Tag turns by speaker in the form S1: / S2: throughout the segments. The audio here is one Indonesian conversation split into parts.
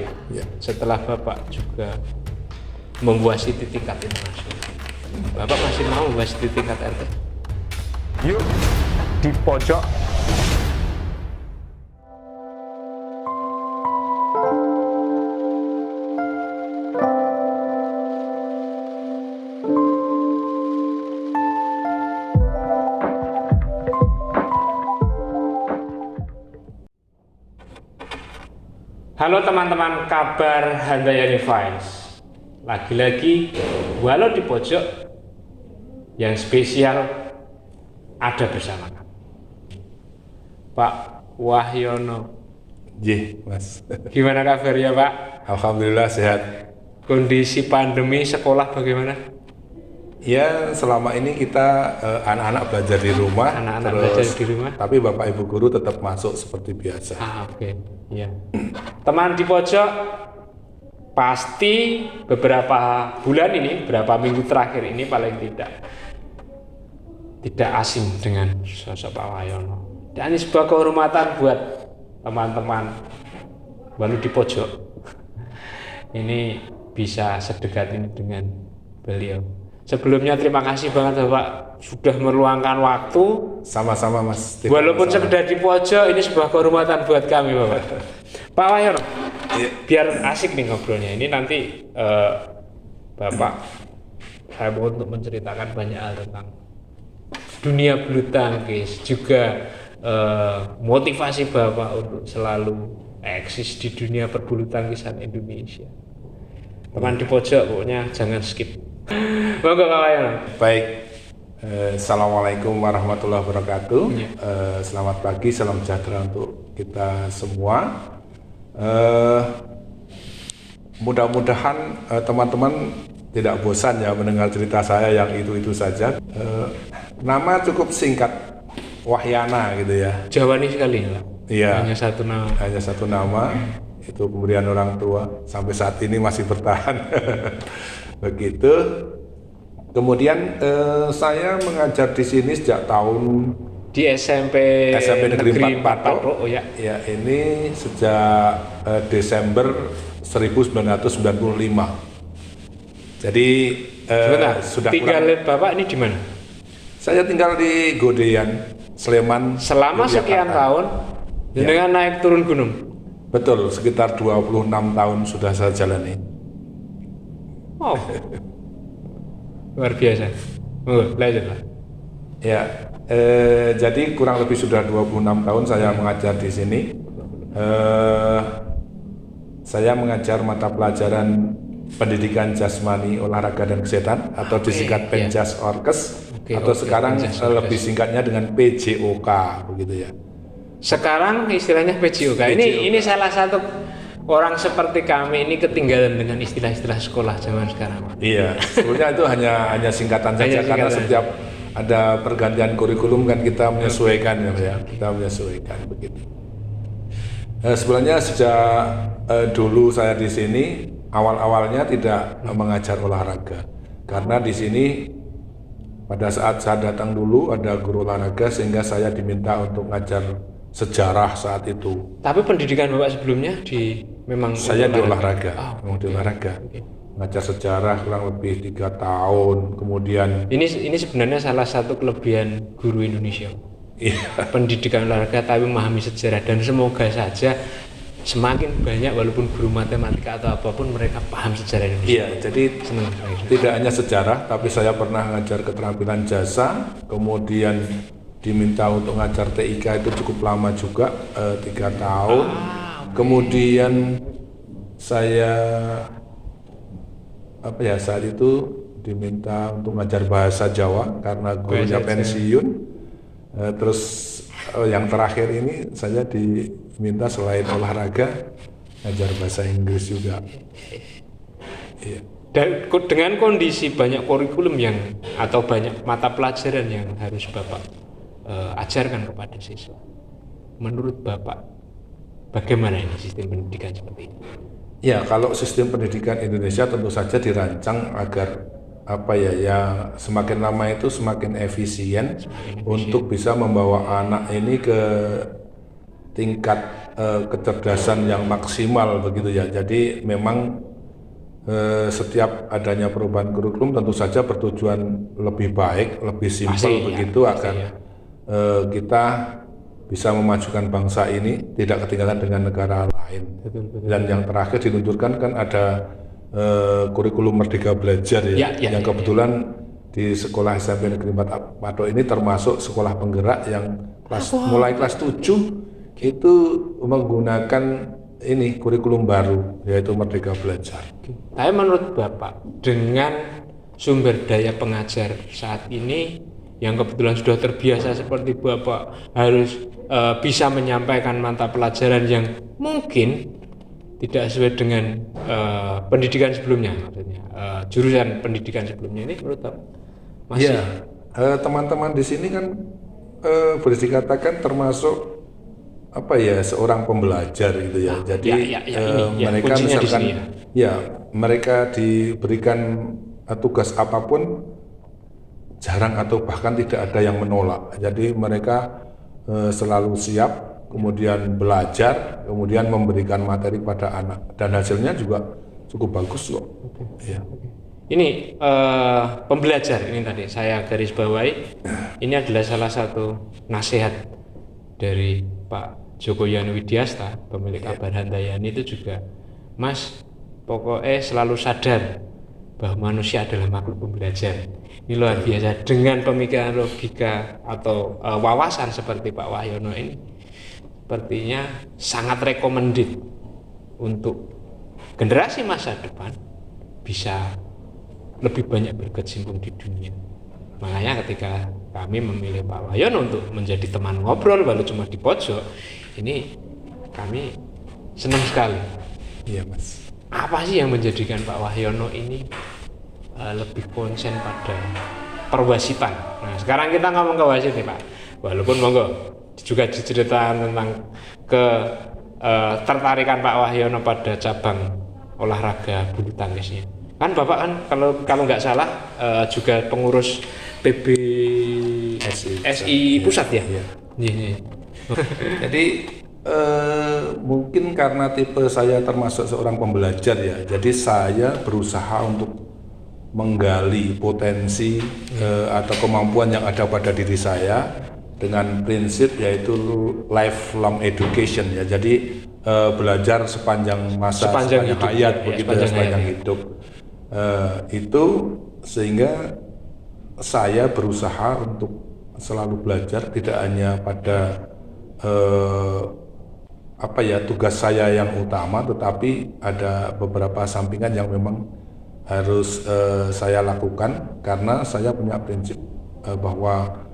S1: Ya.
S2: setelah Bapak juga membuasiti tingkat internasional, Bapak masih mau membuasiti tingkat RT?
S1: Yuk di pojok.
S2: Halo teman-teman kabar Handayani Files. Lagi-lagi walau di pojok yang spesial ada bersama kami, Pak Wahyono.
S1: Mas.
S2: Gimana kabarnya Pak?
S1: Alhamdulillah sehat.
S2: Kondisi pandemi sekolah bagaimana?
S1: Ya, selama ini kita anak-anak belajar di rumah.
S2: Anak-anak belajar di rumah.
S1: Tapi Bapak Ibu guru tetap masuk seperti biasa.
S2: Oke. Iya. Teman di pojok pasti beberapa bulan ini, beberapa minggu terakhir ini paling tidak asing dengan sosok Pak Wahyono. Dan ini sebuah kehormatan buat teman-teman walau di pojok ini bisa sedekat ini dengan beliau. Sebelumnya terima kasih banget Bapak sudah meluangkan waktu.
S1: Sama-sama Mas.
S2: Walaupun sekedar di pojok, ini sebuah kehormatan buat kami Bapak. Pak Wahyono, biar asik nih ngobrolnya. Ini nanti Bapak saya mau untuk menceritakan banyak hal tentang dunia bulu tangkis, juga motivasi Bapak untuk selalu eksis di dunia perbulu tangkisan Indonesia. Teman di pojok pokoknya jangan skip. Monggo Pak Wahyono.
S1: Baik. Assalamualaikum warahmatullahi wabarakatuh.
S2: Ya.
S1: Selamat pagi, salam sejahtera untuk kita semua. Mudah-mudahan teman-teman tidak bosan ya mendengar cerita saya yang itu saja. Nama cukup singkat, Wahyana gitu ya.
S2: Jawani sekali Pak.
S1: Iya.
S2: Hanya satu nama.
S1: Hanya satu nama. Itu pemberian orang tua sampai saat ini masih bertahan. Begitu. Kemudian saya mengajar di sini sejak tahun
S2: Di SMP
S1: Negeri 4 Patok.
S2: Oh ya.
S1: Ya, ini sejak Desember 1995. Jadi sudah
S2: tinggal Bapak ini di mana?
S1: Saya tinggal di Godean, Sleman.
S2: Selama sekian tahun dengan naik turun gunung.
S1: Betul, sekitar 26 tahun sudah saya jalani.
S2: Oh. Luar biasa. Oh, lanjut Pak.
S1: Ya, jadi kurang lebih sudah 26 tahun saya mengajar di sini. Saya mengajar mata pelajaran pendidikan jasmani, olahraga dan kesehatan atau disingkat Penjas Orkes, atau sekarang lebih singkatnya dengan PJOK begitu ya.
S2: Sekarang istilahnya PJOK. Ini salah satu orang seperti kami ini ketinggalan dengan istilah-istilah sekolah zaman sekarang.
S1: Iya, sebetulnya itu hanya singkatan saja karena setiap ada pergantian kurikulum kan kita menyesuaikan ya, kita menyesuaikan begitu. Sebenarnya sejak dulu saya di sini awal-awalnya tidak mengajar olahraga karena di sini pada saat saya datang dulu ada guru olahraga sehingga saya diminta untuk mengajar sejarah saat itu.
S2: Tapi pendidikan Bapak sebelumnya memang
S1: saya di olahraga, di olahraga.
S2: Okay.
S1: Mengajar sejarah kurang lebih 3 tahun, kemudian
S2: ini sebenarnya salah satu kelebihan guru Indonesia.
S1: Iya.
S2: Pendidikan olahraga tapi memahami sejarah, dan semoga saja semakin banyak walaupun guru matematika atau apapun mereka paham sejarah Indonesia.
S1: Iya, jadi tidak hanya sejarah, tapi saya pernah ngajar keterampilan jasa, kemudian diminta untuk ngajar TIK itu cukup lama juga, 3 tahun. Kemudian saya saat itu diminta untuk ngajar bahasa Jawa karena gurunya pensiun. Terus yang terakhir ini saya diminta selain olahraga ngajar bahasa Inggris juga. Iya.
S2: Dan dengan kondisi banyak kurikulum atau banyak mata pelajaran yang harus Bapak ajarkan kepada siswa, menurut Bapak bagaimana ini sistem pendidikan seperti ini?
S1: Ya, kalau sistem pendidikan Indonesia tentu saja dirancang agar semakin lama itu semakin efisien untuk bisa membawa anak ini ke tingkat kecerdasan yang maksimal begitu ya. Jadi memang setiap adanya perubahan kurikulum tentu saja bertujuan lebih baik, lebih simpel begitu agar kita bisa memajukan bangsa ini tidak ketinggalan dengan negara lain. Dan yang terakhir diluncurkan kan ada kurikulum Merdeka Belajar yang kebetulan di sekolah SMP Negeri 4 Patok ini termasuk sekolah penggerak yang mulai kelas 7 itu menggunakan ini kurikulum baru yaitu Merdeka Belajar.
S2: Tapi menurut Bapak dengan sumber daya pengajar saat ini yang kebetulan sudah terbiasa seperti Bapak harus bisa menyampaikan mata pelajaran yang mungkin tidak sesuai dengan pendidikan sebelumnya, maksudnya jurusan pendidikan sebelumnya ini menurut Bapak masih?
S1: Ya, teman-teman di sini kan boleh dikatakan termasuk seorang pembelajar gitu ya. Jadi mereka misalkan mereka diberikan tugas apapun jarang atau bahkan tidak ada yang menolak. Jadi mereka selalu siap, kemudian belajar, kemudian memberikan materi pada anak dan hasilnya juga cukup bagus kok. Ya.
S2: Ini pembelajar ini tadi saya garis bawahi. Ini adalah salah satu nasihat dari Pak Joko Yan Widyasta, pemilik Kabar Handayani itu juga, Mas, pokoknya selalu sadar bahwa manusia adalah makhluk pembelajar. Ini luar biasa dengan pemikiran logika atau wawasan seperti Pak Wahyono ini, sepertinya sangat recommended untuk generasi masa depan bisa lebih banyak berkecimpung di dunia. Makanya ketika kami memilih Pak Wahyono untuk menjadi teman ngobrol walau cuma di pojok, ini kami senang sekali.
S1: Iya Mas.
S2: Apa sih yang menjadikan Pak Wahyono ini lebih konsen pada perwasitan? Nah sekarang kita ngomong ke wasit nih Pak. Walaupun monggo juga diceritakan tentang tertarikan Pak Wahyono pada cabang olahraga bulu tangkisnya. Kan Bapak kan kalau nggak salah juga pengurus PBSI pusat ya. Iya.
S1: Jadi mungkin karena tipe saya termasuk seorang pembelajar ya. Jadi saya berusaha untuk menggali potensi atau kemampuan yang ada pada diri saya dengan prinsip yaitu lifelong education ya. Jadi belajar sepanjang masa, sepanjang hayat begitu ya, sepanjang hidup. Itu sehingga saya berusaha untuk selalu belajar tidak hanya pada tugas saya yang utama, tetapi ada beberapa sampingan yang memang harus saya lakukan karena saya punya prinsip bahwa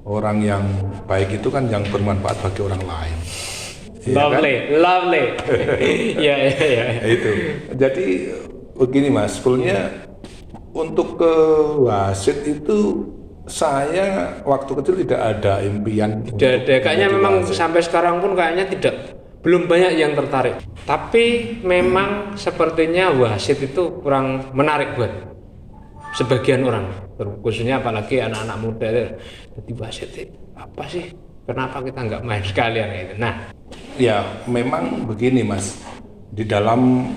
S1: orang yang baik itu kan yang bermanfaat bagi orang lain.
S2: Lovely. Ya.
S1: Itu. Jadi begini Mas, sebenarnya untuk ke wasit itu saya waktu kecil tidak ada impian.
S2: Kayaknya memang wasit. Sampai sekarang pun kayaknya belum banyak yang tertarik. Tapi memang sepertinya wasit itu kurang menarik buat sebagian orang, khususnya apalagi anak-anak muda. Jadi wasit apa sih? Kenapa kita nggak main sekalian gitu? Nah,
S1: ya memang begini Mas, di dalam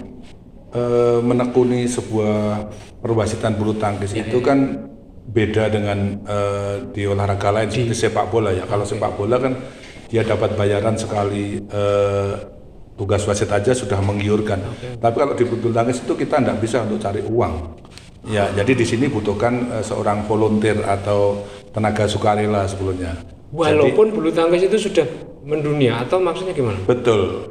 S1: menekuni sebuah perwasitan bulu tangkis itu kan beda dengan di olahraga lain seperti sepak bola ya. Kalau sepak bola kan dia dapat bayaran sekali tugas wasit aja sudah menggiurkan. Tapi kalau di bulu tangkis itu kita tidak bisa untuk cari uang. Ya, jadi di sini butuhkan seorang volunteer atau tenaga sukarela sebelumnya.
S2: Walaupun bulu tangkis itu sudah mendunia atau maksudnya gimana?
S1: Betul.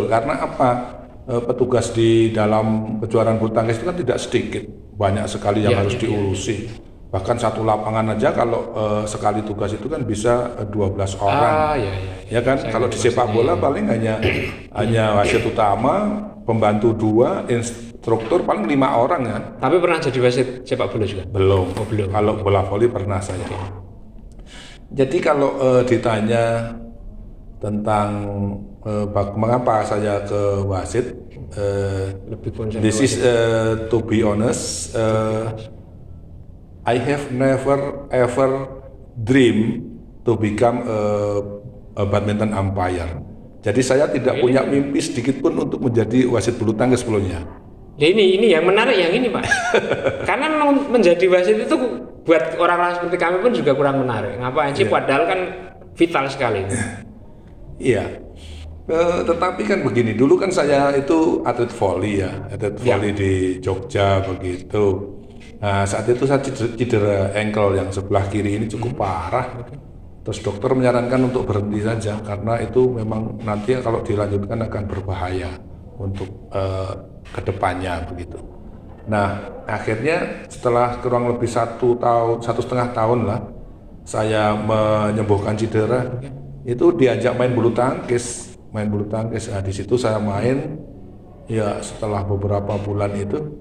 S1: Karena apa? Petugas di dalam kejuaraan bulu tangkis itu kan tidak sedikit, banyak sekali yang harus diurusi. Bahkan satu lapangan aja kalau sekali tugas itu kan bisa 12 orang. Ya kan? Kalau di sepak bola paling hanya wasit utama, pembantu 2, instruktur paling 5 orang kan.
S2: Tapi pernah jadi wasit sepak bola juga?
S1: Belum. Kalau bola voli pernah saya. Jadi kalau ditanya tentang mengapa saya ke wasit, this is to be honest, I have never ever dream to become a badminton umpire. Jadi saya tidak punya mimpi sedikit pun untuk menjadi wasit bulu tangkis sebelumnya.
S2: Ya ini yang menarik yang ini Pak. Karena memang menjadi wasit itu buat orang-orang seperti kami pun juga kurang menarik. Ngapain sih? Padahal kan vital sekali.
S1: Iya. Tetapi kan begini, dulu kan saya itu atlet voli ya, atlet voli di Jogja begitu. Nah saat itu saya cedera ankle yang sebelah kiri ini cukup parah. Terus dokter menyarankan untuk berhenti saja karena itu memang nanti kalau dilanjutkan akan berbahaya untuk kedepannya begitu. Nah akhirnya setelah kurang lebih 1,5 tahun lah saya menyembuhkan cedera, itu diajak main bulu tangkis. Nah, di situ saya main ya setelah beberapa bulan itu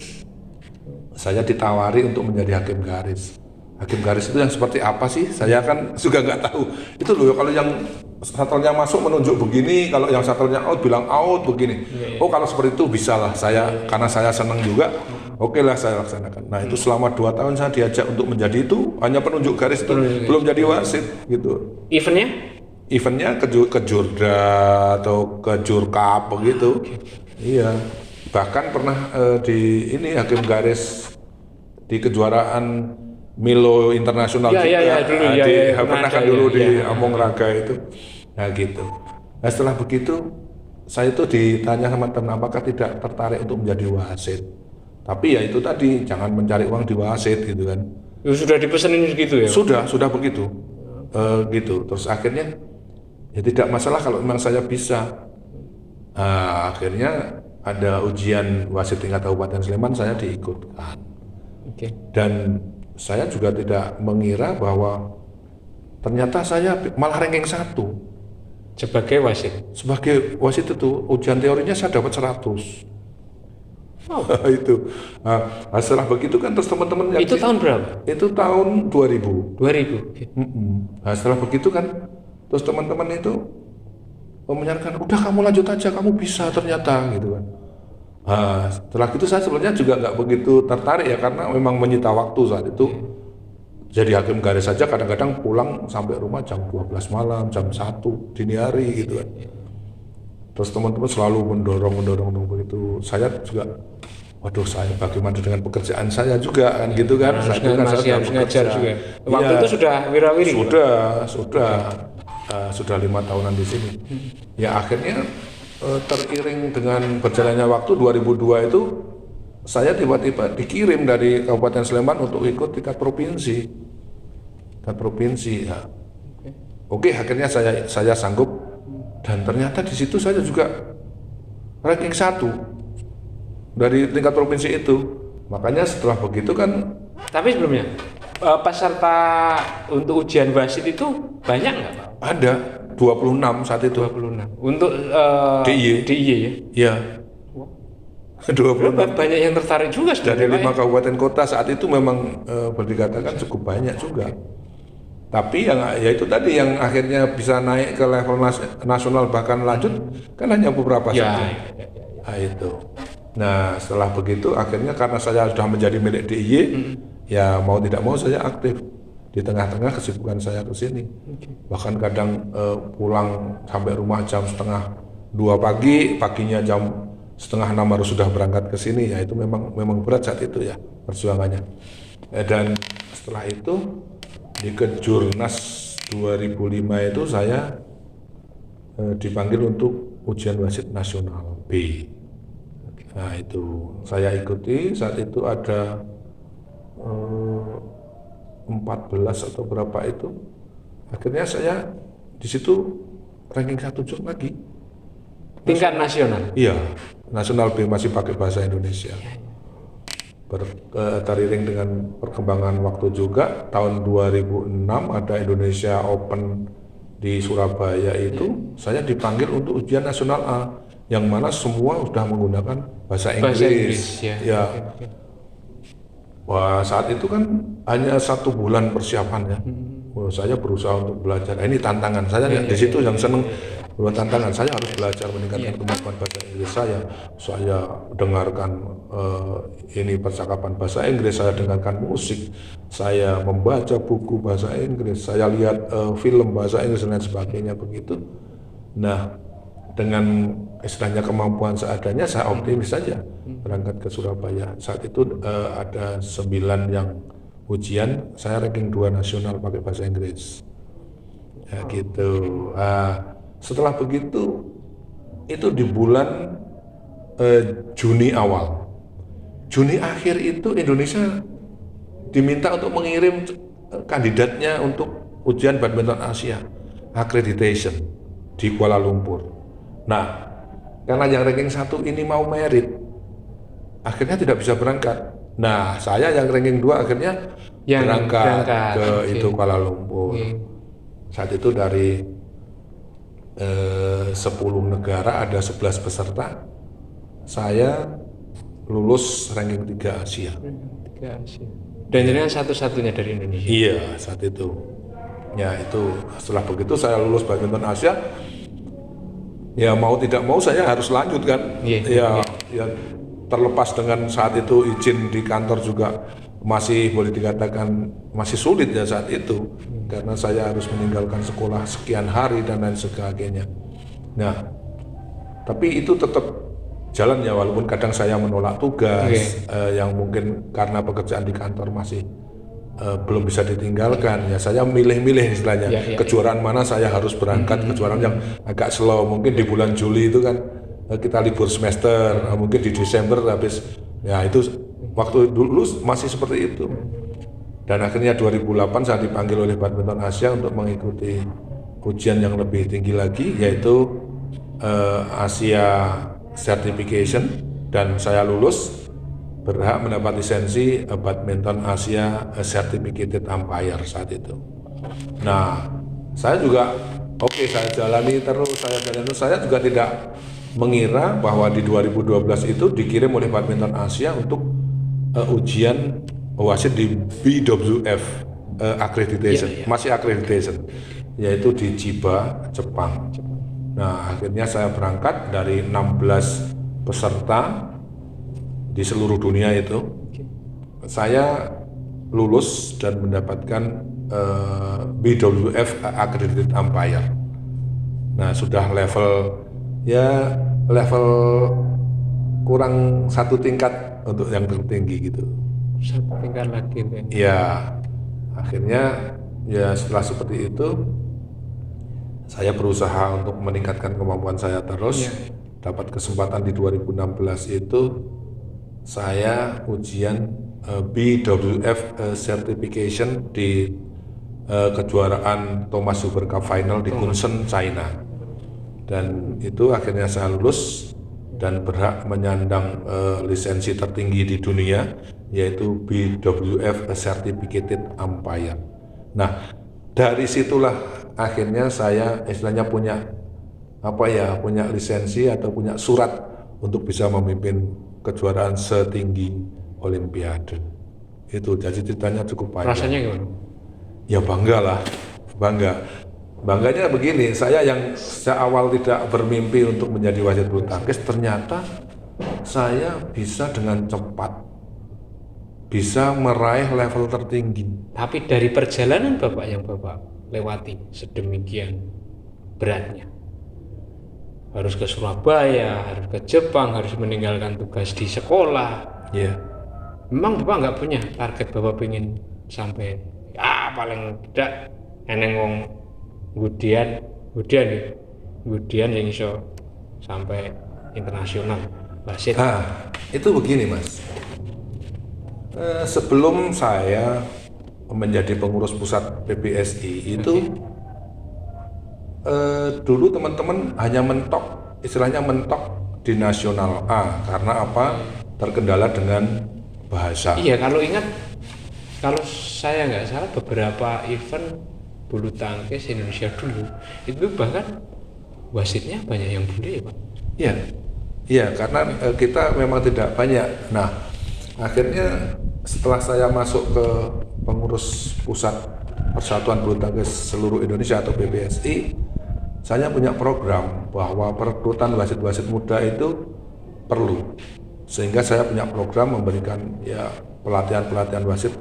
S1: saya ditawari untuk menjadi hakim garis. Hakim garis itu yang seperti apa sih? Saya kan juga nggak tahu. Itu loh kalau yang shuttle-nya masuk menunjuk begini, kalau yang shuttle-nya out bilang out begini. Oh kalau seperti itu bisa lah saya, karena saya senang juga. Oke lah saya laksanakan. Nah itu selama 2 tahun saya diajak untuk menjadi itu, hanya penunjuk garis itu, belum jadi wasit gitu. Eventnya ke Jurda atau ke Jurkap begitu. Iya. Bahkan pernah di ini hakim garis di kejuaraan Milo Internasional juga. Pernah kan dulu di Among Raga itu. Nah gitu. Nah setelah begitu saya itu ditanya sama teman apakah tidak tertarik untuk menjadi wasit. Tapi ya itu tadi jangan mencari uang di wasit gitu kan.
S2: Sudah dipesenin gitu ya?
S1: Sudah begitu. Gitu. Terus akhirnya ya tidak masalah kalau memang saya bisa. Akhirnya ada ujian wasit tingkat Kabupaten Sleman, saya diikutkan. Dan saya juga tidak mengira bahwa ternyata saya malah ranking 1
S2: sebagai wasit.
S1: Sebagai wasit itu ujian teorinya saya dapat 100. Itu. Nah, setelah begitu kan terus teman-teman
S2: itu tahun berapa?
S1: Itu tahun 2000. Nah, setelah begitu kan terus teman-teman itu menyarankan udah kamu lanjut aja, kamu bisa ternyata gitu kan. Nah, setelah itu saya sebenarnya juga nggak begitu tertarik ya karena memang menyita waktu saat itu. Jadi hakim garis saja kadang-kadang pulang sampai rumah jam 12 malam, jam 1 dini hari gitu kan. Terus teman-teman selalu mendorong begitu. Saya juga, waduh saya bagaimana dengan pekerjaan saya juga kan gitu kan.
S2: Saya harus ngajar juga. Waktu itu sudah wirawiri?
S1: Sudah 5 tahunan di sini. Ya akhirnya teriring dengan berjalannya waktu 2002 itu saya tiba-tiba dikirim dari Kabupaten Sleman untuk ikut tingkat provinsi. Ya. Oke, akhirnya saya sanggup dan ternyata di situ saya juga ranking 1 dari tingkat provinsi itu. Makanya setelah begitu kan.
S2: Tapi sebelumnya peserta untuk ujian wasit itu banyak nggak Pak?
S1: Ada 26 saat itu.
S2: 26. Untuk
S1: DIY
S2: ya?
S1: Iya. 26.
S2: Banyak yang tertarik juga
S1: dari 5 kabupaten kota saat itu memang dikatakan cukup banyak juga. Tapi yang ya itu tadi yang akhirnya bisa naik ke level nasional bahkan lanjut kan hanya beberapa saja. Nah itu. Nah setelah begitu akhirnya karena saya sudah menjadi milik DIY, ya mau tidak mau saya aktif di tengah-tengah kesibukan saya ke sini. Bahkan kadang pulang sampai rumah jam 1:30 pagi, paginya jam 5:30 harus sudah berangkat ke sini. Ya itu memang berat saat itu ya perjuangannya. Dan setelah itu di Kejurnas 2005 itu saya dipanggil untuk ujian wasit nasional B. Nah itu saya ikuti, saat itu ada 14 atau berapa itu. Akhirnya saya di situ ranking 1 lagi.
S2: Tingkat nasional?
S1: Iya, nasional B masih pakai bahasa Indonesia. Teriring dengan perkembangan waktu juga, tahun 2006 ada Indonesia Open di Surabaya itu, saya dipanggil untuk ujian nasional A, yang mana semua sudah menggunakan bahasa Inggris. Ya. Wah, saat itu kan hanya 1 bulan persiapan ya. Saya berusaha untuk belajar. Ini tantangan saya di situ yang seneng. Buat tantangan saya harus belajar meningkatkan kemampuan bahasa Inggris saya. Saya dengarkan ini percakapan bahasa Inggris, saya dengarkan musik, saya membaca buku bahasa Inggris, saya lihat film bahasa Inggris dan lain sebagainya begitu. Nah, dengan istilahnya kemampuan seadanya saya optimis saja berangkat ke Surabaya. Saat itu ada 9 yang ujian, saya ranking 2 nasional pakai bahasa Inggris. Ya gitu. Setelah begitu itu di bulan Juni awal. Juni akhir itu Indonesia diminta untuk mengirim kandidatnya untuk ujian badminton Asia accreditation di Kuala Lumpur. Nah, karena yang ranking 1 ini mau merit, akhirnya tidak bisa berangkat. Nah, saya yang ranking 2 akhirnya berangkat ke itu Kuala Lumpur. Saat itu dari 10 negara ada 11 peserta. Saya lulus ranking 3 Asia.
S2: Dan ini satu-satunya dari Indonesia.
S1: Iya, saat itu. Ya itu setelah begitu saya lulus badminton Asia. Ya mau tidak mau saya harus lanjut kan. Ya terlepas dengan saat itu izin di kantor juga masih boleh dikatakan masih sulit ya saat itu karena saya harus meninggalkan sekolah sekian hari dan lain sebagainya. Nah, tapi itu tetap jalan ya walaupun kadang saya menolak tugas yang mungkin karena pekerjaan di kantor masih belum bisa ditinggalkan ya saya milih-milih istilahnya kejuaraan mana saya harus berangkat, kejuaraan yang agak slow mungkin di bulan Juli itu kan kita libur semester, mungkin di Desember habis ya itu waktu dulu masih seperti itu. Dan akhirnya 2008 saya dipanggil oleh Badminton Asia untuk mengikuti ujian yang lebih tinggi lagi yaitu Asia Certification dan saya lulus berhak mendapat lisensi Badminton Asia Certificated Umpire saat itu. Nah, saya juga saya jalani terus, saya juga tidak mengira bahwa di 2012 itu dikirim oleh Badminton Asia untuk ujian wasit di BWF accreditation, masih accreditation, yaitu di Chiba, Jepang. Nah, akhirnya saya berangkat dari 16 peserta di seluruh dunia itu. Saya lulus dan mendapatkan BWF accredited umpire. Nah, sudah level kurang 1 tingkat untuk yang tertinggi gitu.
S2: 1 tingkat lagi.
S1: Ya, akhirnya ya setelah seperti itu saya berusaha untuk meningkatkan kemampuan saya terus. Dapat kesempatan di 2016 itu saya ujian BWF certification di kejuaraan Thomas Super Cup Final di Kunsen, China. Dan itu akhirnya saya lulus dan berhak menyandang lisensi tertinggi di dunia yaitu BWF Certificated Umpire. Nah, dari situlah akhirnya saya istilahnya punya lisensi atau punya surat untuk bisa memimpin kejuaraan setinggi Olimpiade. Itu jadi ceritanya cukup panjang.
S2: Rasanya gimana?
S1: Ya bangga lah, bangganya begini, saya yang seawal tidak bermimpi untuk menjadi wasit bulu tangkis, ternyata saya bisa dengan cepat bisa meraih level tertinggi.
S2: Tapi dari perjalanan Bapak yang Bapak lewati sedemikian beratnya, harus ke Surabaya, harus ke Jepang, harus meninggalkan tugas di sekolah. Memang Bapak nggak punya target Bapak pengen sampai paling tidak eneng wong Gudian yang iso sampai internasional wasit.
S1: Itu begini Mas. Sebelum saya menjadi pengurus pusat PBSI itu dulu teman-teman hanya mentok di nasional A karena apa? Terkendala dengan bahasa.
S2: Iya, kalau saya nggak salah beberapa event bulu tangkis Indonesia dulu itu bahkan wasitnya banyak yang bule ya Pak.
S1: Iya karena kita memang tidak banyak. Nah, akhirnya setelah saya masuk ke pengurus pusat Persatuan Bulu Tangkis Seluruh Indonesia atau PBSI, saya punya program bahwa perekrutan wasit-wasit muda itu perlu, sehingga saya punya program memberikan pelatihan wasit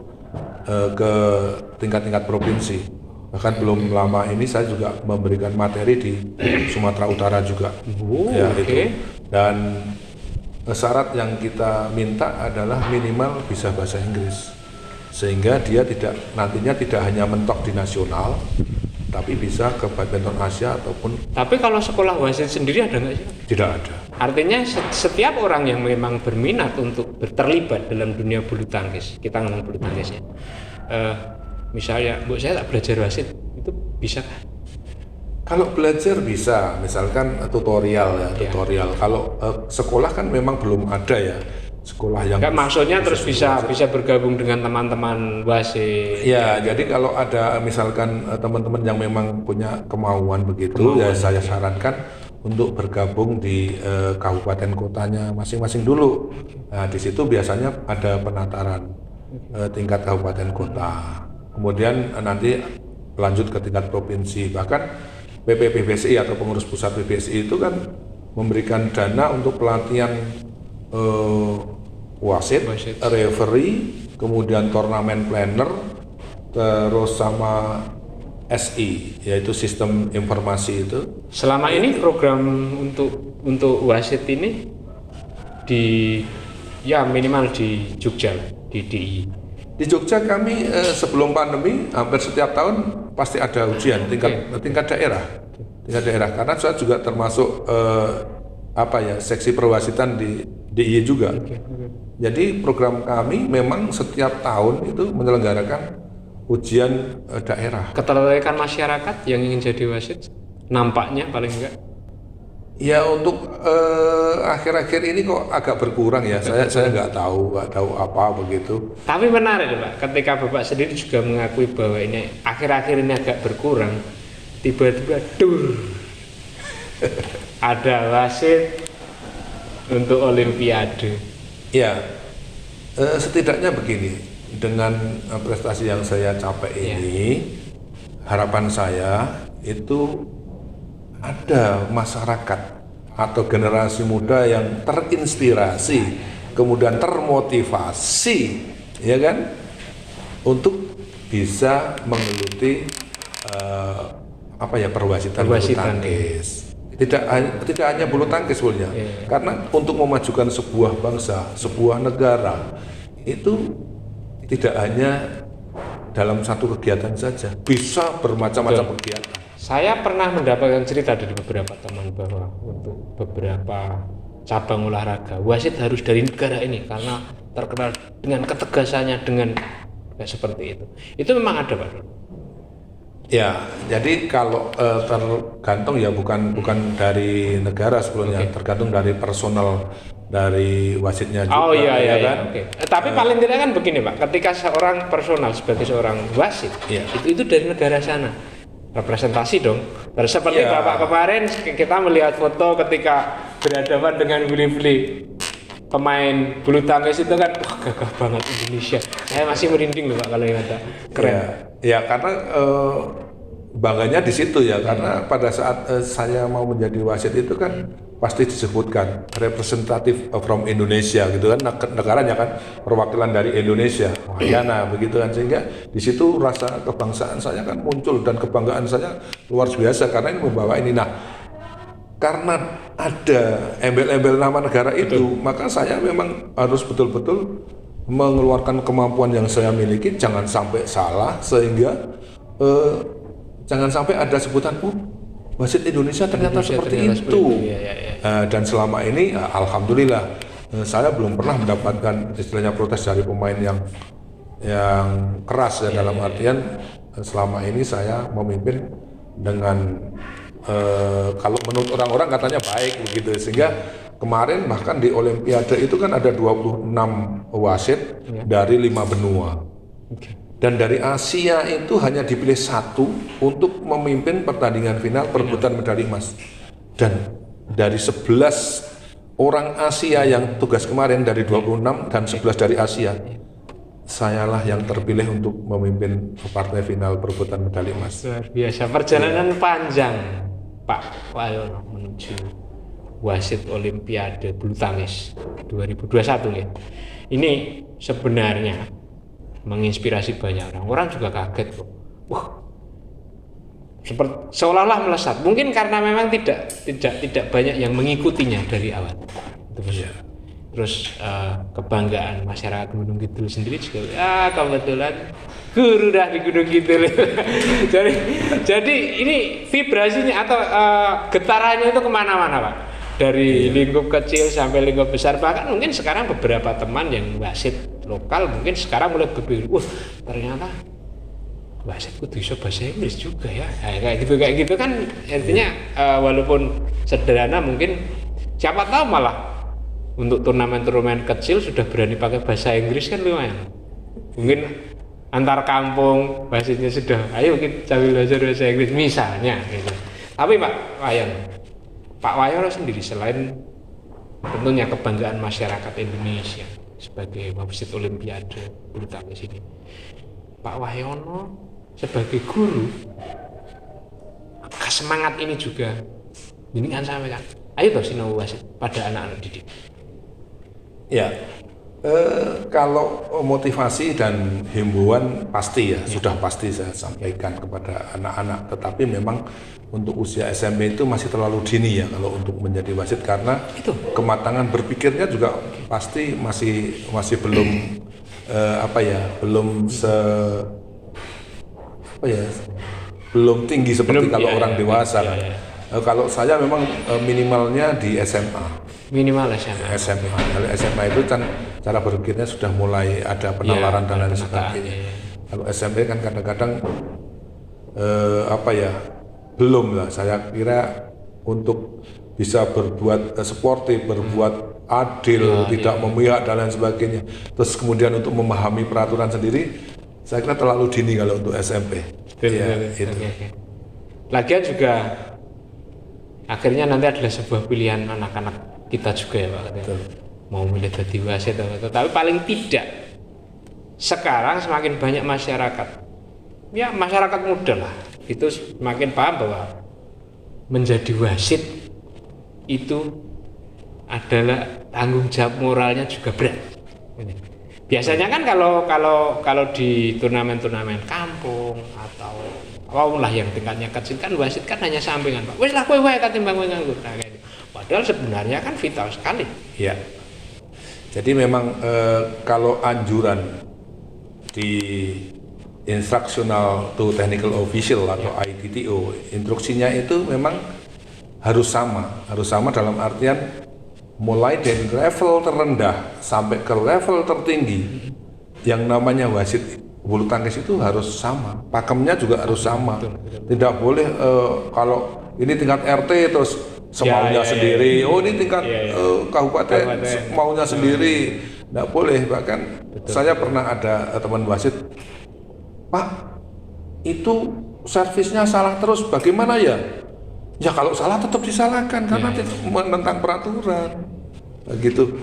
S1: ke tingkat-tingkat provinsi. Bahkan belum lama ini saya juga memberikan materi di Sumatera Utara juga. Itu. Dan syarat yang kita minta adalah minimal bisa bahasa Inggris. Sehingga dia nantinya tidak hanya mentok di nasional, tapi bisa ke badminton Asia ataupun.
S2: Tapi kalau sekolah wasit sendiri ada nggak sih?
S1: Tidak ada.
S2: Artinya setiap orang yang memang berminat untuk terlibat dalam dunia bulu tangkis, kita ngomong bulu tangkisnya, misalnya, Bu saya tak belajar wasit, itu bisa kan?
S1: Kalau belajar bisa, misalkan tutorial ya, tutorial. Kalau sekolah kan memang belum ada ya, sekolah yang.
S2: Enggak, maksudnya terus bisa bergabung dengan teman-teman wasit.
S1: Ya, jadi kalau ada misalkan teman-teman yang memang punya kemauan begitu, ya saya sarankan untuk bergabung di kabupaten kotanya masing-masing dulu. Nah, di situ biasanya ada penataran tingkat kabupaten kota. Kemudian nanti lanjut ke tingkat provinsi. Bahkan PPPBSI atau pengurus pusat PBSI itu kan memberikan dana untuk pelatihan wasit, referee, kemudian turnamen planner, terus sama SI, yaitu sistem informasi itu.
S2: Selama ini program untuk wasit ini minimal di Jogja, di DI.
S1: Di Jogja kami sebelum pandemi hampir setiap tahun pasti ada ujian tingkat daerah, karena saya juga termasuk seksi perwasitan di DIY juga. Jadi program kami memang setiap tahun itu menyelenggarakan ujian daerah.
S2: Ketertarikan masyarakat yang ingin jadi wasit nampaknya paling enggak.
S1: Ya untuk akhir-akhir ini kok agak berkurang ya. Saya nggak tahu apa begitu.
S2: Tapi menarik Pak, ketika Bapak sendiri juga mengakui bahwa ini akhir-akhir ini agak berkurang, tiba-tiba ada wasit untuk Olimpiade. Ya,
S1: setidaknya begini, dengan prestasi yang saya capai ini, harapan saya itu ada masyarakat atau generasi muda yang terinspirasi, kemudian termotivasi, ya kan, untuk bisa menggeluti perwasitan bulu tangkis. Tidak hanya bulu tangkis sebenarnya, karena untuk memajukan sebuah bangsa, sebuah negara itu tidak hanya dalam satu kegiatan saja, bisa bermacam-macam kegiatan.
S2: Saya pernah mendapatkan cerita dari beberapa teman bahwa untuk beberapa cabang olahraga wasit harus dari negara ini karena terkenal dengan ketegasannya, dengan seperti itu. Itu memang ada Pak?
S1: Ya, jadi kalau tergantung ya bukan dari negara sebelumnya, tergantung dari personal dari wasitnya juga.
S2: Oh iya kan? Tapi paling tidak kan begini Pak, ketika seorang personal sebagai seorang wasit itu dari negara sana. Representasi dong. Seperti Bapak kemarin kita melihat foto ketika berhadapan dengan Willy pemain bulu tangkis itu kan gagah banget Indonesia. Saya masih merinding loh Pak kalau ingat. Keren.
S1: Ya karena bangganya di situ ya, karena pada saat saya mau menjadi wasit itu kan pasti disebutkan representatif from Indonesia gitu kan, negaranya kan perwakilan dari Indonesia, Wahayana begitu kan, sehingga di situ rasa kebangsaan saya kan muncul dan kebanggaan saya luar biasa karena ini membawa ini. Nah, karena ada embel-embel nama negara itu, maka saya memang harus betul-betul mengeluarkan kemampuan yang saya miliki, jangan sampai salah sehingga jangan sampai ada sebutan wasit Indonesia ternyata seperti itu. Dan selama ini alhamdulillah saya belum pernah mendapatkan istilahnya protes dari pemain yang keras ya, dalam artian selama ini saya memimpin dengan kalau menurut orang-orang katanya baik begitu, sehingga kemarin bahkan di Olimpiade itu kan ada 26 wasit dari 5 benua. Dan dari Asia itu hanya dipilih 1 untuk memimpin pertandingan final perebutan medali emas. Dan dari 11 orang Asia yang tugas kemarin dari 26 dan 11 dari Asia, sayalah yang terpilih untuk memimpin partai final perebutan medali emas.
S2: Luar biasa, perjalanan panjang Pak Wayono menuju wasit Olimpiade bulu tangkis 2021 ya. Ini sebenarnya menginspirasi banyak orang. Orang juga kaget kok. Wah, seperti seolah-olah melesat. Mungkin karena memang tidak banyak yang mengikutinya dari awal. Terus, terus kebanggaan masyarakat Gunung Kidul sendiri juga, kebetulan guru dah di Gunung Kidul. jadi ini vibrasinya atau getarannya itu kemana-mana, Pak. Dari lingkup kecil sampai lingkup besar, bahkan mungkin sekarang beberapa teman yang wasit lokal mungkin sekarang mulai berpikir, ternyata wasit kudu bisa bahasa Inggris juga ya. Kayak gitu kan artinya walaupun sederhana mungkin siapa tahu malah untuk turnamen-turnamen kecil sudah berani pakai bahasa Inggris kan lumayan. Mungkin antar kampung wasitnya sudah, ayo kita sambil belajar bahasa Inggris misalnya gitu. Tapi Pak Wahyono sendiri selain tentunya kebanggaan masyarakat Indonesia sebagai wasit Olimpiade bulu tangkis ini, Pak Wahyono sebagai guru semangat ini juga ini kan sampaikan, ayo toh sinau wasit pada anak-anak didik.
S1: Ya, kalau motivasi dan himbauan pasti sudah pasti saya sampaikan kepada anak-anak. Tetapi memang untuk usia SMP itu masih terlalu dini ya kalau untuk menjadi wasit, karena kematangan berpikirnya juga pasti masih belum belum tinggi seperti kalau orang dewasa kan. Kalau saya memang minimalnya di SMA.
S2: Minimal SMA.
S1: Kalau SMA itu kan cara berpikirnya sudah mulai ada penawaran dan lain sebagainya. Kalau SMP kan kadang-kadang belum lah. Saya kira untuk bisa berbuat sportif, berbuat adil, tidak memihak dan lain sebagainya. Terus kemudian untuk memahami peraturan sendiri, saya kira terlalu dini kalau untuk SMP. Itu.
S2: Lagian juga akhirnya nanti adalah sebuah pilihan anak-anak kita juga ya Pak. Mau milih jadi wasit atau tapi paling tidak sekarang semakin banyak masyarakat muda lah itu semakin paham bahwa menjadi wasit itu adalah tanggung jawab moralnya juga berat. Biasanya kan kalau di turnamen-turnamen kampung atau lah yang tingkatnya kecil kan wasit kan hanya sampingan Pak. Wes lah kowe wae katimbang kowe nganggur. Nah, kayak gitu. Padahal sebenarnya kan vital sekali.
S1: Ya. Jadi memang kalau anjuran di Instructional to Technical Official atau ITTO, instruksinya itu memang harus sama dalam artian mulai dari level terendah sampai ke level tertinggi yang namanya wasit bulu tangkis itu harus sama, pakemnya juga harus sama. Tidak boleh kalau ini tingkat RT terus semaunya sendiri. Oh ini tingkat kabupaten maunya sendiri. Tidak boleh. Bahkan saya pernah ada teman wasit, Pak, itu servisnya salah terus, bagaimana ya? Ya kalau salah tetap disalahkan karena menentang peraturan. Begitu.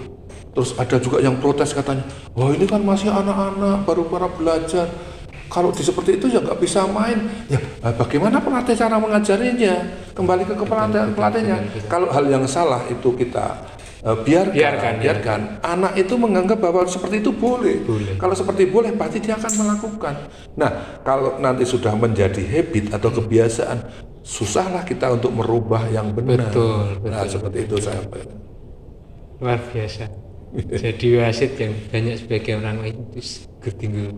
S1: Terus ada juga yang protes katanya, wah ini kan masih anak-anak baru belajar. Kalau seperti itu ya nggak bisa main. Ya bagaimana pelatih cara mengajarinya? Kembali ke pelatihnya. Kalau hal yang salah itu kita biarkan. Anak itu menganggap bahwa seperti itu boleh. Kalau seperti boleh pasti dia akan melakukan. Nah kalau nanti sudah menjadi habit atau kebiasaan, susahlah kita untuk merubah yang benar.
S2: Betul.
S1: Seperti itu saya.
S2: Luar biasa. Jadi wasit yang banyak sebagai orang itu tinggal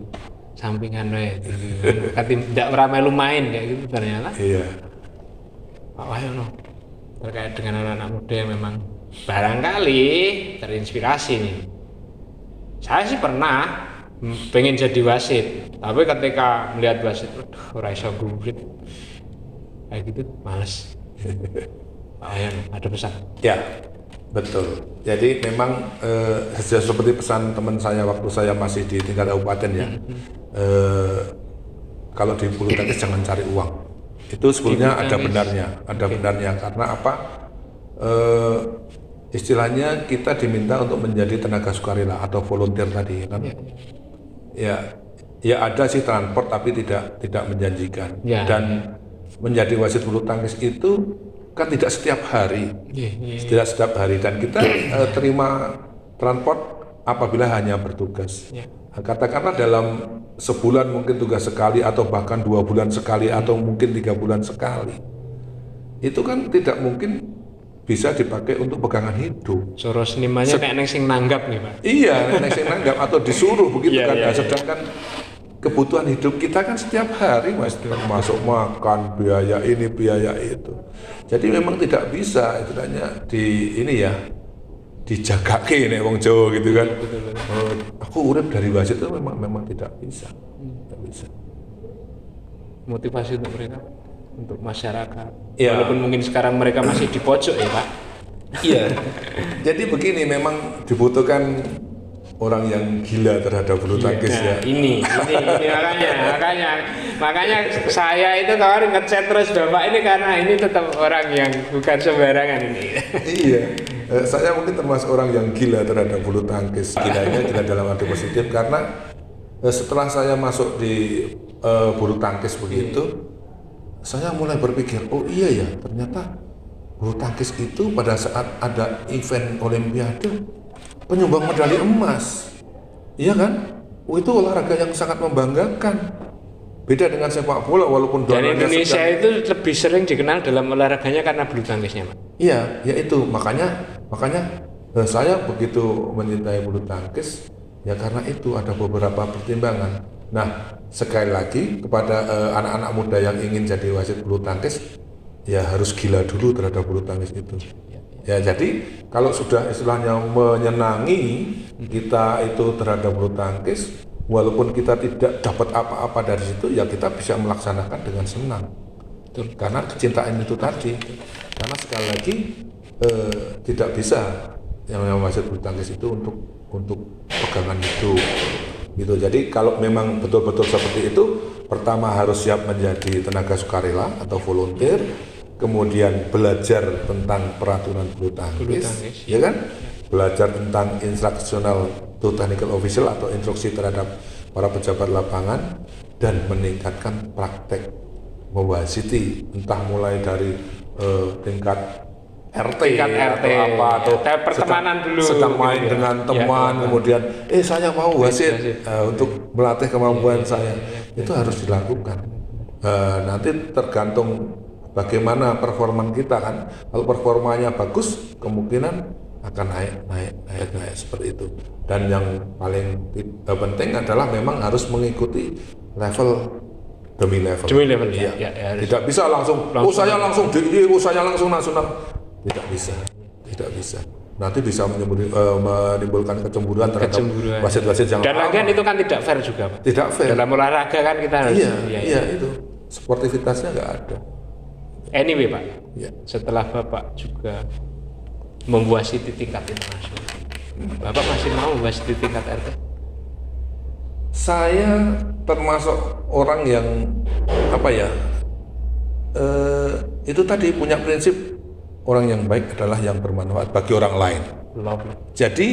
S2: sampingan tidak ramai lumayan kayak gitu ternyata. Iya. Pak Wahyono terkait dengan anak-anak muda yang memang barangkali terinspirasi nih. Saya sih pernah pengen jadi wasit, tapi ketika melihat wasit, ora iso gurit kayak gitu, males. Pak Wahyono ada pesan?
S1: Ya. Betul. Jadi memang seperti pesan teman saya waktu saya masih di tingkat kabupaten ya. Kalau di bulu tangkis jangan cari uang. Itu sebenarnya ada benarnya karena apa? Istilahnya kita diminta untuk menjadi tenaga sukarela atau volunteer tadi kan. Ya ada sih transport tapi tidak menjanjikan. Dan menjadi wasit bulu tangkis itu kan tidak setiap hari, tidak setiap hari, dan kita terima transport apabila hanya bertugas.
S2: Ya.
S1: Katakanlah dalam sebulan mungkin tugas sekali atau bahkan 2 bulan sekali atau mungkin 3 bulan sekali. Itu kan tidak mungkin bisa dipakai untuk pegangan hidup.
S2: Suruh senimannya kayak neng sing nanggap nih Pak.
S1: Iya, nenek sing nanggap atau disuruh begitu
S2: Iya,
S1: kan.
S2: iya,
S1: Nah,
S2: iya.
S1: sedangkan kebutuhan hidup kita kan setiap hari Mas, termasuk makan, biaya ini, biaya itu. Jadi memang tidak bisa itu hanya di ini ya dijagake nek wong Jawa gitu kan. Aku urip dari wasit itu memang tidak bisa. Tidak bisa.
S2: Motivasi untuk mereka, untuk masyarakat.
S1: Ya.
S2: Walaupun mungkin sekarang mereka masih di pojok ya Pak.
S1: Iya. Jadi begini, memang dibutuhkan orang yang gila terhadap bulu tangkis
S2: Nah,
S1: ya.
S2: ini makanya saya itu kemarin ngechat terus Bapak ini karena ini tetap orang yang bukan sembarangan ini.
S1: Iya. Saya mungkin termasuk orang yang gila terhadap bulu tangkis. Gilanya gila dalam arti positif karena setelah saya masuk di bulu tangkis begitu, saya mulai berpikir, oh iya ya, ternyata bulu tangkis itu pada saat ada event Olimpiade penyumbang medali emas, iya kan? Oh, itu olahraga yang sangat membanggakan. Beda dengan sepak bola, walaupun
S2: Dan
S1: dua-duanya
S2: Indonesia
S1: sedang-
S2: itu lebih sering dikenal dalam olahraganya karena bulu tangkisnya Pak.
S1: Iya, ya itu makanya saya begitu mencintai bulu tangkis ya karena itu ada beberapa pertimbangan. Nah, sekali lagi kepada anak-anak muda yang ingin jadi wasit bulu tangkis ya harus gila dulu terhadap bulu tangkis itu. Ya jadi kalau sudah istilahnya menyenangi kita itu terhadap bulu tangkis, walaupun kita tidak dapat apa-apa dari situ ya kita bisa melaksanakan dengan senang.
S2: Betul.
S1: Karena kecintaan itu tadi. Karena sekali lagi tidak bisa yang namanya wasit bulu tangkis itu untuk pegangan hidup gitu. Jadi kalau memang betul-betul seperti itu, pertama harus siap menjadi tenaga sukarela atau volunteer, kemudian belajar tentang peraturan bulu tangkis, ya kan? Belajar tentang instruksional to technical official atau instruksi terhadap para pejabat lapangan dan meningkatkan praktek mewasiti, entah mulai dari tingkat RT,
S2: Tingkat RT,
S1: atau apa atau
S2: kayak pertemanan dulu
S1: sedang
S2: gitu
S1: main
S2: ya.
S1: dengan
S2: Ya,
S1: teman
S2: ya.
S1: kemudian saya mau wasit
S2: wasit.
S1: untuk melatih kemampuan saya itu harus dilakukan. Nanti tergantung bagaimana performan kita kan. Kalau performanya bagus kemungkinan akan naik seperti itu. Dan yang paling penting adalah memang harus mengikuti level demi level.
S2: Demi level, ya,
S1: Iya.
S2: harus.
S1: Tidak bisa langsung saya langsung DIY, saya langsung nasional. Tidak bisa. Nanti bisa menimbulkan kecemburuan terhadap
S2: Kecemburuan.
S1: wasit-wasit yang
S2: Dan lagian
S1: lama.
S2: itu kan tidak fair juga Pak.
S1: Tidak fair.
S2: Dalam olahraga kan kita harus
S1: Iya, itu sportivitasnya nggak ada.
S2: Anyway Pak,
S1: Ya.
S2: setelah Bapak juga memwasiti tingkat internasional, Bapak masih mau memwasiti tingkat RT?
S1: Saya termasuk orang yang itu tadi punya prinsip orang yang baik adalah yang bermanfaat bagi orang lain.
S2: Lovely.
S1: Jadi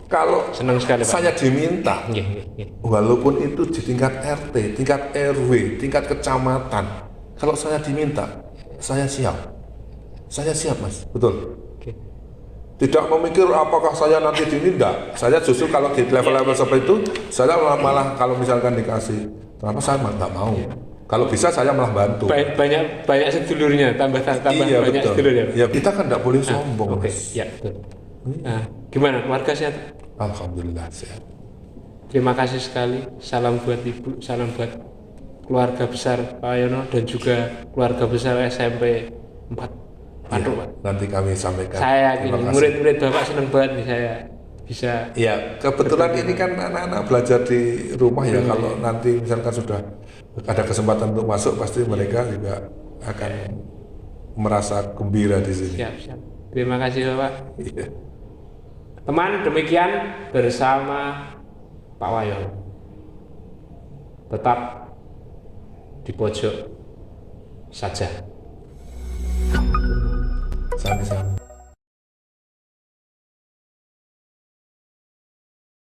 S1: kalau
S2: Senang sekali Pak.
S1: saya diminta,
S2: Nggih.
S1: walaupun itu di tingkat RT, tingkat RW, tingkat kecamatan, kalau saya diminta, saya siap. Saya siap Mas, betul.
S2: Oke.
S1: Tidak memikir apakah saya nanti dinindak. Saya justru kalau di level-level seperti itu, saya malah kalau misalkan dikasih, kenapa saya nggak mau? Kalau bisa saya malah bantu.
S2: Banyak sedulurnya, tambah
S1: Iya
S2: banyak
S1: betul.
S2: sedulurnya.
S1: Ya kita kan nggak boleh sombong.
S2: Oke,
S1: Mas.
S2: ya betul. Nah, gimana keluarga sehat?
S1: Alhamdulillah sehat.
S2: Terima kasih sekali. Salam buat Ibu, salam buat keluarga besar Pak Yono dan juga keluarga besar SMP 4 Padu, Pak.
S1: Nanti kami sampaikan.
S2: Saya yakin
S1: Terima kasih.
S2: murid-murid Bapak senang banget nih saya bisa.
S1: Ya kebetulan ini kan anak-anak belajar di rumah ya. Kalau nanti misalkan sudah ada kesempatan untuk masuk, pasti mereka juga akan merasa gembira di sini.
S2: Siap. Terima kasih Bapak.
S1: Iya.
S2: Teman, demikian bersama Pak Wayono. Tetap di pojok saja.
S1: Sami-sami.